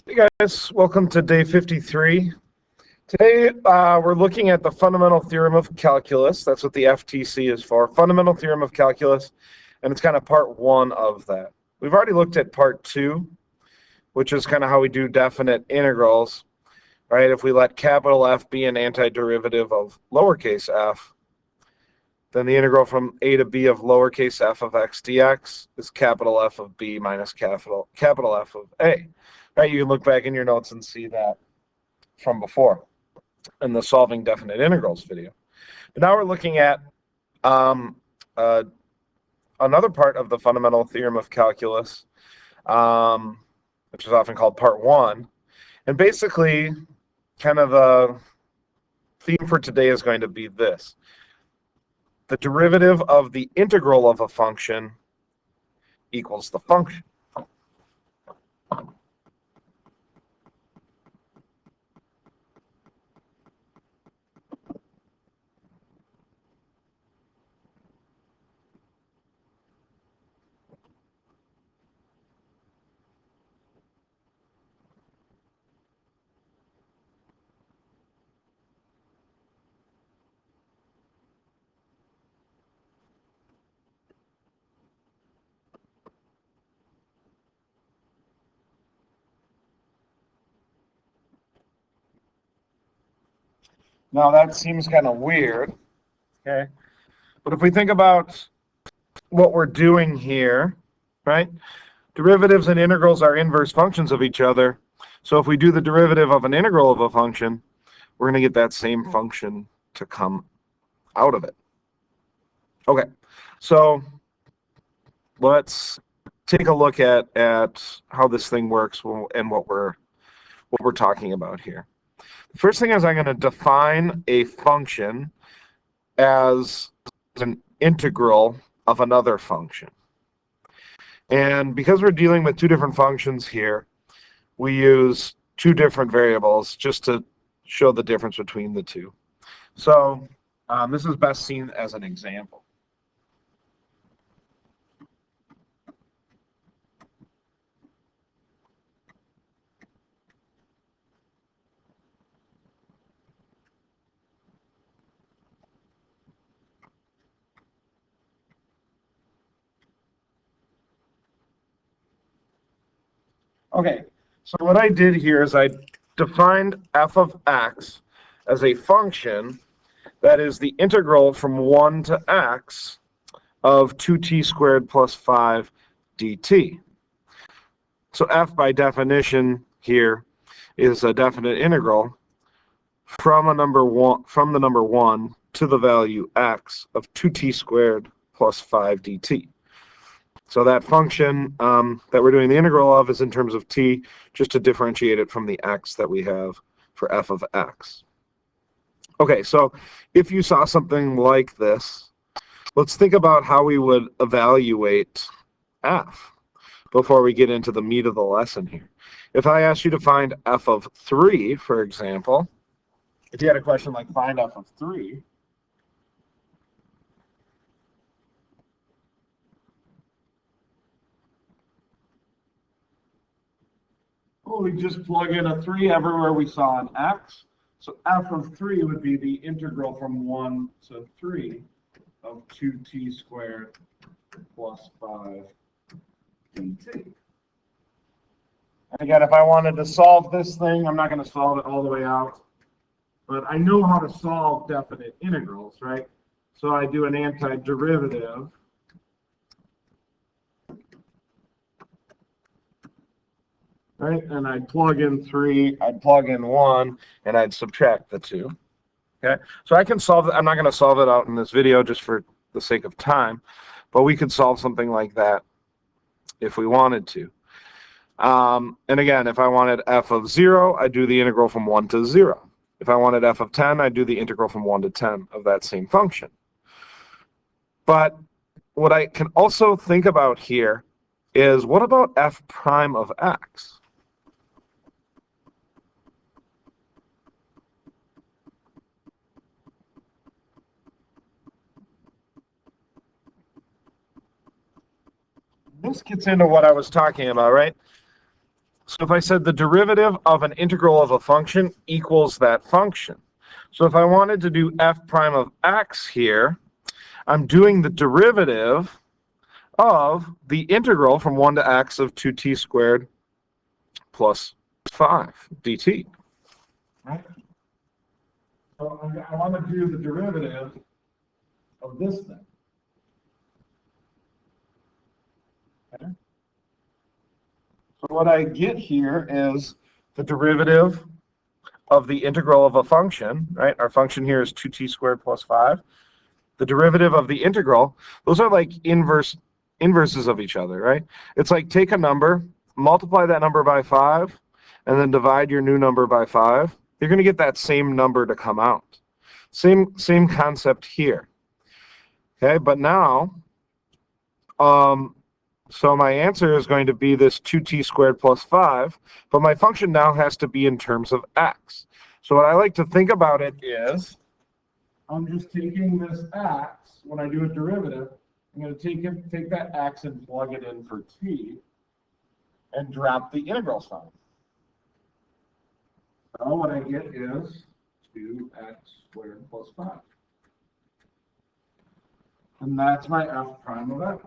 Hey guys, welcome to day 53. Today we're looking at the fundamental theorem of calculus. That's what the FTC is for, fundamental theorem of calculus, and it's kind of part one of that. We've already looked at part two, which is kind of how we do definite integrals, right? If we let capital F be an antiderivative of lowercase f, then the integral from a to b of lowercase f of x dx is capital F of b minus capital F of a. Right, you can look back in your notes and see that from before in the solving definite integrals video. But now we're looking at another part of the fundamental theorem of calculus, which is often called part one. And basically, kind of the theme for today is going to be this. The derivative of the integral of a function equals the function. Now that seems kind of weird, okay? But if we think about what we're doing here, right? Derivatives and integrals are inverse functions of each other. So if we do the derivative of an integral of a function, we're going to get that same function to come out of it. Okay, so let's take a look at how this thing works and what we're talking about here. The first thing is I'm going to define a function as an integral of another function. And because we're dealing with two different functions here, we use two different variables just to show the difference between the two. So this is best seen as an example. Okay, so what I did here is I defined f of x as a function that is the integral from 1 to x of 2t squared plus 5 dt. So f by definition here is a definite integral from the number 1 to the value x of 2t squared plus 5 dt. So that function that we're doing the integral of is in terms of t, just to differentiate it from the x that we have for f of x. Okay, so if you saw something like this, let's think about how we would evaluate f before we get into the meat of the lesson here. If I asked you to find f of 3, for example, if you had a question like find f of 3, well, we just plug in a 3 everywhere we saw an x. So f of 3 would be the integral from 1 to 3 of 2t squared plus 5 dt. And again, if I wanted to solve this thing, I'm not going to solve it all the way out. But I know how to solve definite integrals, right? So I do an antiderivative. Right, and I'd plug in 3, I'd plug in 1, and I'd subtract the 2. Okay, so I can solve it. I'm not going to solve it out in this video just for the sake of time, but we could solve something like that if we wanted to. And again, if I wanted f of 0, I'd do the integral from 1 to 0. If I wanted f of 10, I'd do the integral from 1 to 10 of that same function. But what I can also think about here is, what about f prime of x? This gets into what I was talking about, right? So if I said the derivative of an integral of a function equals that function. So if I wanted to do f prime of x here, I'm doing the derivative of the integral from 1 to x of 2t squared plus 5 dt. Right? So I want to do the derivative of this thing. Okay? So what I get here is the derivative of the integral of a function, right? Our function here is 2t squared plus 5. The derivative of the integral, those are like inverses of each other, right? It's like take a number, multiply that number by 5, and then divide your new number by 5. You're going to get that same number to come out. Same concept here. Okay, but now, so my answer is going to be this 2t squared plus 5, but my function now has to be in terms of x. So what I like to think about it is, I'm just taking this x, when I do a derivative, I'm going to take that x and plug it in for t, and drop the integral sign. So what I get is 2x squared plus 5. And that's my f prime of x.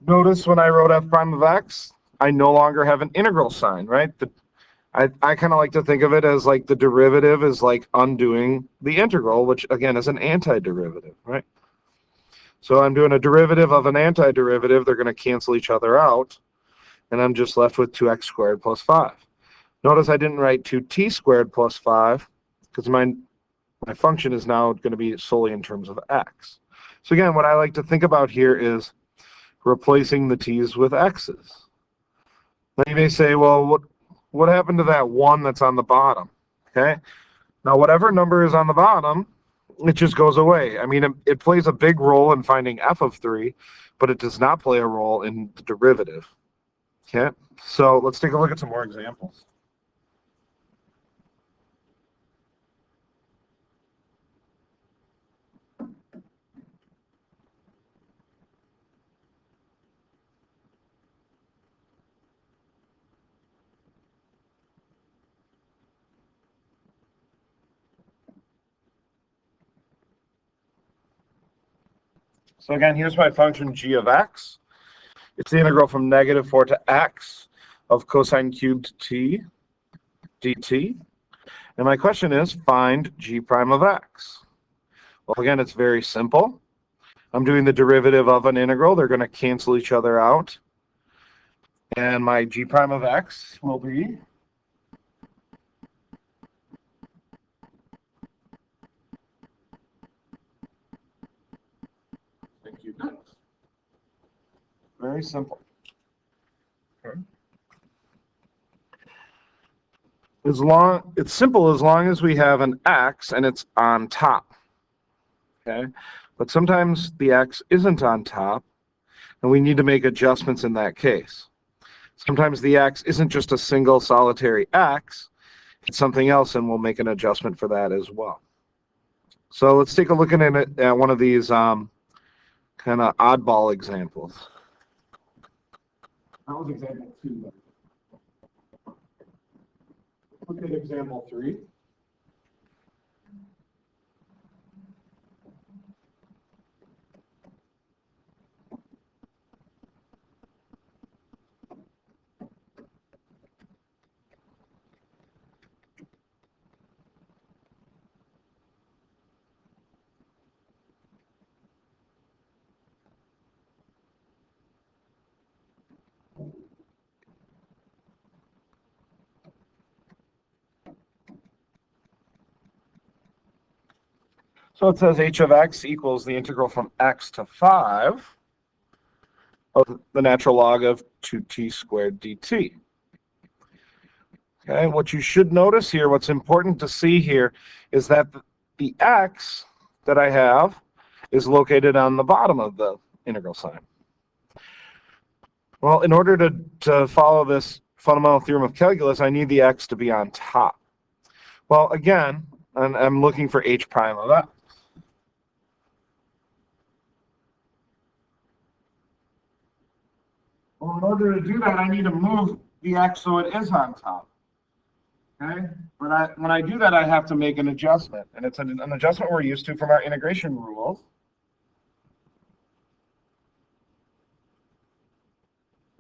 Notice when I wrote f prime of x, I no longer have an integral sign, right? I kind of like to think of it as like the derivative is like undoing the integral, which again is an antiderivative, right? So I'm doing a derivative of an antiderivative. They're going to cancel each other out, and I'm just left with 2x squared plus 5. Notice I didn't write 2t squared plus 5 because my function is now going to be solely in terms of x. So again, what I like to think about here is replacing the t's with x's. Now you may say, well, what happened to that 1 that's on the bottom? Okay. Now whatever number is on the bottom, it just goes away. I mean, it plays a big role in finding f of 3, but it does not play a role in the derivative. Okay. So let's take a look at some more examples. So again, here's my function g of x. It's the integral from -4 to x of cosine cubed t dt. And my question is, find g prime of x. Well, again, it's very simple. I'm doing the derivative of an integral. They're going to cancel each other out. And my g prime of x will be very simple. Okay. It's simple as long as we have an x and it's on top. Okay, but sometimes the x isn't on top, and we need to make adjustments in that case. Sometimes the x isn't just a single solitary x, it's something else, and we'll make an adjustment for that as well. So let's take a look at one of these kind of oddball examples. That was example 2. Look at example 3. So it says h of x equals the integral from x to 5 of the natural log of 2t squared dt. Okay, what you should notice here, what's important to see here, is that the x that I have is located on the bottom of the integral sign. Well, in order to follow this fundamental theorem of calculus, I need the x to be on top. Well, again, I'm looking for h prime of x. Well, in order to do that, I need to move the x so it is on top. Okay? But when I do that, I have to make an adjustment. And it's an adjustment we're used to from our integration rules.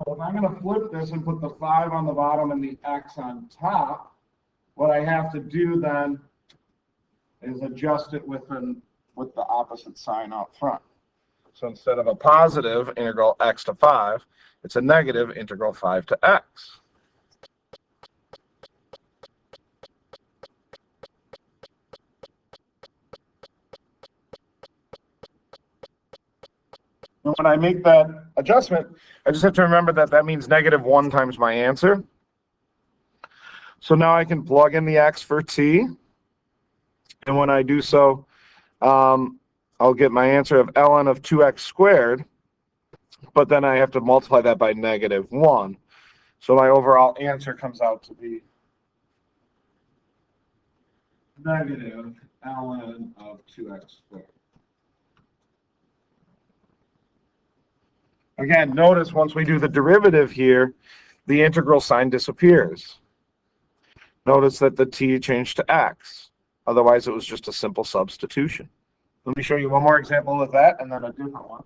So if I'm going to flip this and put the 5 on the bottom and the x on top, what I have to do then is adjust it with the opposite sign out front. So instead of a positive integral x to 5, it's a negative integral 5 to x. And when I make that adjustment, I just have to remember that that means negative 1 times my answer. So now I can plug in the x for t. And when I do so, I'll get my answer of ln of 2x squared. But then I have to multiply that by negative 1. So my overall answer comes out to be negative ln of 2x squared. Again, notice once we do the derivative here, the integral sign disappears. Notice that the t changed to x. Otherwise, it was just a simple substitution. Let me show you one more example of that and then a different one.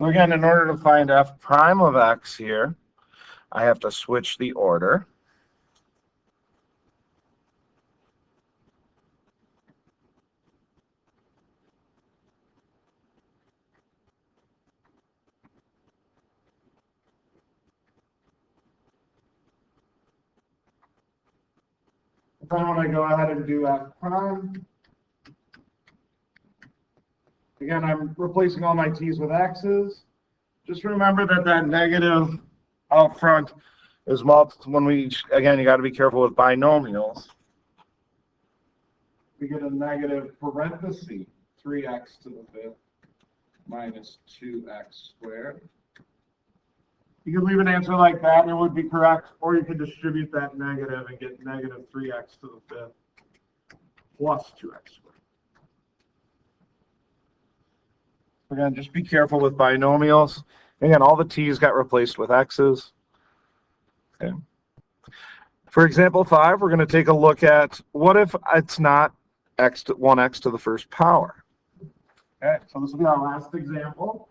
So again, in order to find f prime of x here, I have to switch the order. Then when I go ahead and do f prime, again, I'm replacing all my t's with x's. Just remember that that negative out front is multiplied. When we, again, you got to be careful with binomials. We get a negative parenthesis, 3x to the 5th minus 2x squared. You could leave an answer like that and it would be correct, or you could distribute that negative and get negative 3x to the 5th plus 2x squared. Again, just be careful with binomials. Again, all the t's got replaced with x's. Okay. For example 5, we're going to take a look at what if it's not 1x to the first power. Okay, so this will be our last example.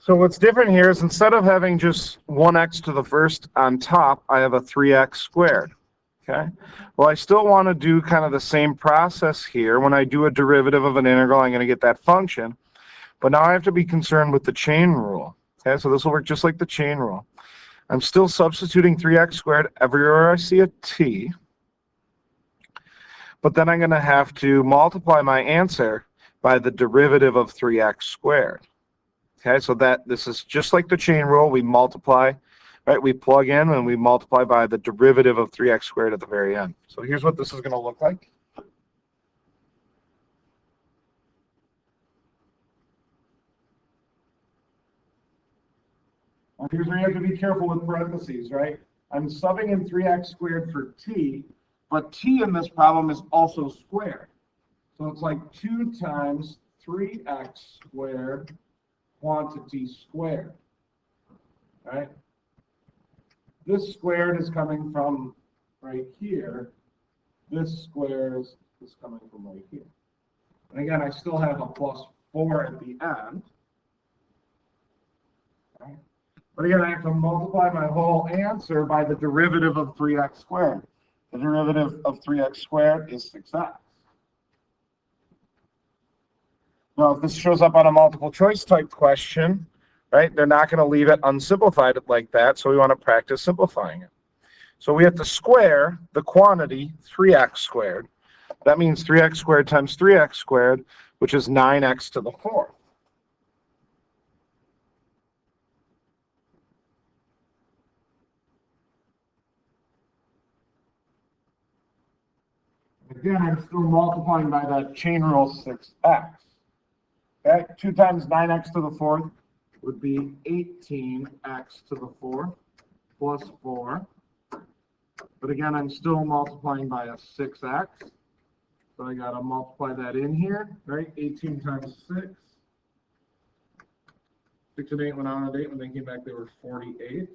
So what's different here is instead of having just 1x to the first on top, I have a 3x squared. Okay. Well, I still want to do kind of the same process here. When I do a derivative of an integral, I'm going to get that function. But now I have to be concerned with the chain rule. Okay, so this will work just like the chain rule. I'm still substituting 3x squared everywhere I see a t. But then I'm going to have to multiply my answer by the derivative of 3x squared. Okay, so this is just like the chain rule. We multiply, right? We plug in and we multiply by the derivative of 3x squared at the very end. So here's what this is going to look like. And here's where you have to be careful with parentheses, right? I'm subbing in 3x squared for t, but t in this problem is also squared. So it's like 2 times 3x squared quantity squared, right? This squared is coming from right here. This squared is coming from right here. And again, I still have a plus 4 at the end. Okay. But again, I have to multiply my whole answer by the derivative of 3x squared. The derivative of 3x squared is 6x. Now, if this shows up on a multiple choice type question, right, they're not going to leave it unsimplified like that, so we want to practice simplifying it. So we have to square the quantity 3x squared. That means 3x squared times 3x squared, which is 9x to the 4th. Again, I'm still multiplying by that chain rule 6x. Okay, 2 times 9x to the 4th would be 18x to the 4th plus 4. But again, I'm still multiplying by a 6x. So I got to multiply that in here, right? 18 times 6. 6 and 8 went out on 8. When they came back, they were 48.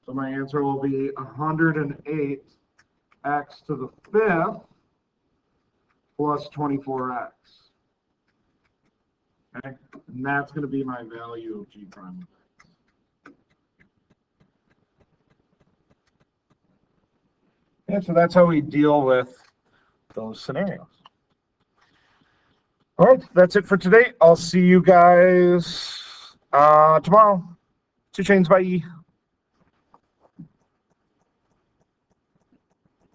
So my answer will be 108x to the 5th plus 24x. Okay? And that's going to be my value of g prime of x. Okay, so that's how we deal with those scenarios. All right, that's it for today. I'll see you guys tomorrow. 2 chains, bye.